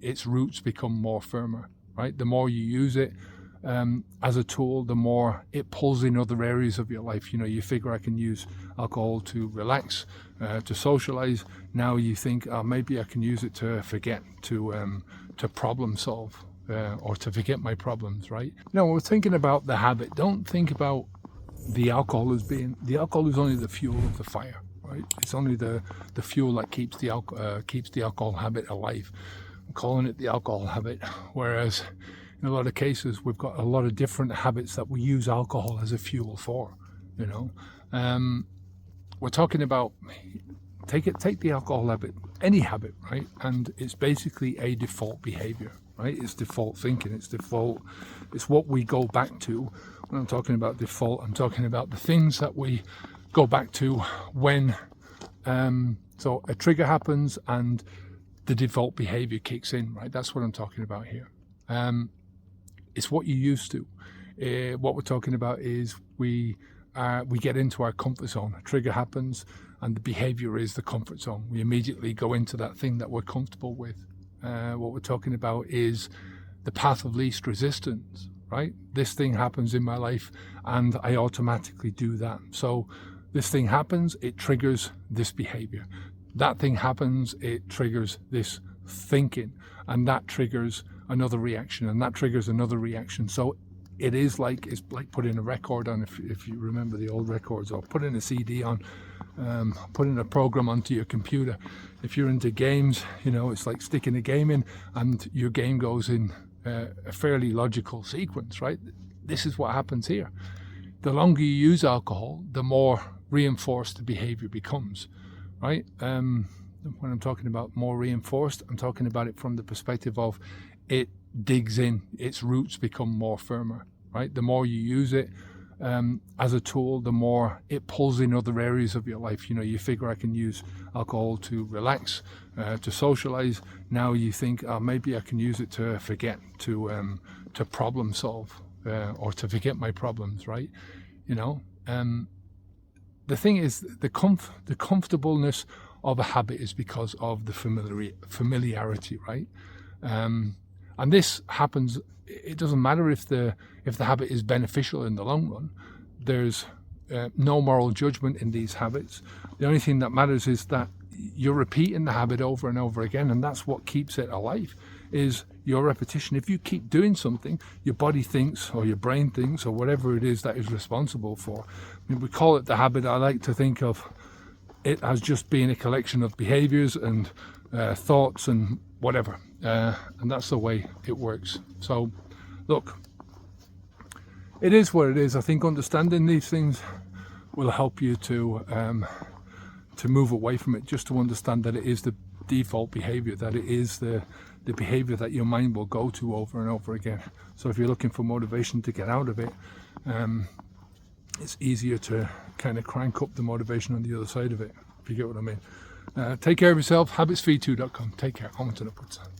its roots become more firmer, right? The more you use it as a tool, the more it pulls in other areas of your life. You figure, I can use alcohol to relax, to socialize. Now you think, maybe I can use it to forget, to problem solve, or to forget my problems, right? When we're thinking about the habit, don't think about the alcohol is only the fuel of the fire, right? It's only the fuel that keeps the alcohol habit alive. I'm calling it the alcohol habit, whereas in a lot of cases we've got a lot of different habits that we use alcohol as a fuel for. We're talking about take the alcohol habit, any habit, right? And it's basically a default behavior, right? It's default thinking. It's what we go back to. When I'm talking about default, I'm talking about the things that we go back to when so a trigger happens and the default behavior kicks in, right? That's what I'm talking about here. It's what you used to. What we're talking about is we get into our comfort zone. A trigger happens and the behavior is the comfort zone. We immediately go into that thing that we're comfortable with. What we're talking about is the path of least resistance, right? This thing happens in my life and I automatically do that. So this thing happens, it triggers this behavior. That thing happens, it triggers this thinking, and that triggers another reaction, and that triggers another reaction. So it's like putting a record on, if you remember the old records, or putting a CD on, putting a program onto your computer. If you're into games, it's like sticking a game in and your game goes in a fairly logical sequence, right? This is what happens here. The longer you use alcohol, the more reinforced the behavior becomes, right? When I'm talking about more reinforced, I'm talking about it from the perspective of it digs in, its roots become more firmer, right? The more you use it as a tool, the more it pulls in other areas of your life. You figure, I can use alcohol to relax, to socialize. Now you think, maybe I can use it to forget, to problem solve, or to forget my problems, right? The thing is, the comfortableness of a habit is because of the familiarity, right? And this happens. It doesn't matter if the habit is beneficial in the long run. There's no moral judgment in these habits. The only thing that matters is that you're repeating the habit over and over again, and that's what keeps it alive, is your repetition. If you keep doing something, your body thinks, or your brain thinks, or whatever it is that is responsible for. We call it the habit. I like to think of it as just being a collection of behaviors and thoughts and whatever, and that's the way it works. So look, it is what it is. I think understanding these things will help you to move away from it, just to understand that it is the default behavior, that it is the behavior that your mind will go to over and over again. So if you're looking for motivation to get out of it, it's easier to kind of crank up the motivation on the other side of it, if you get what I mean. Take care of yourself. Habitsfeed2.com. Take care. Onwards and upwards.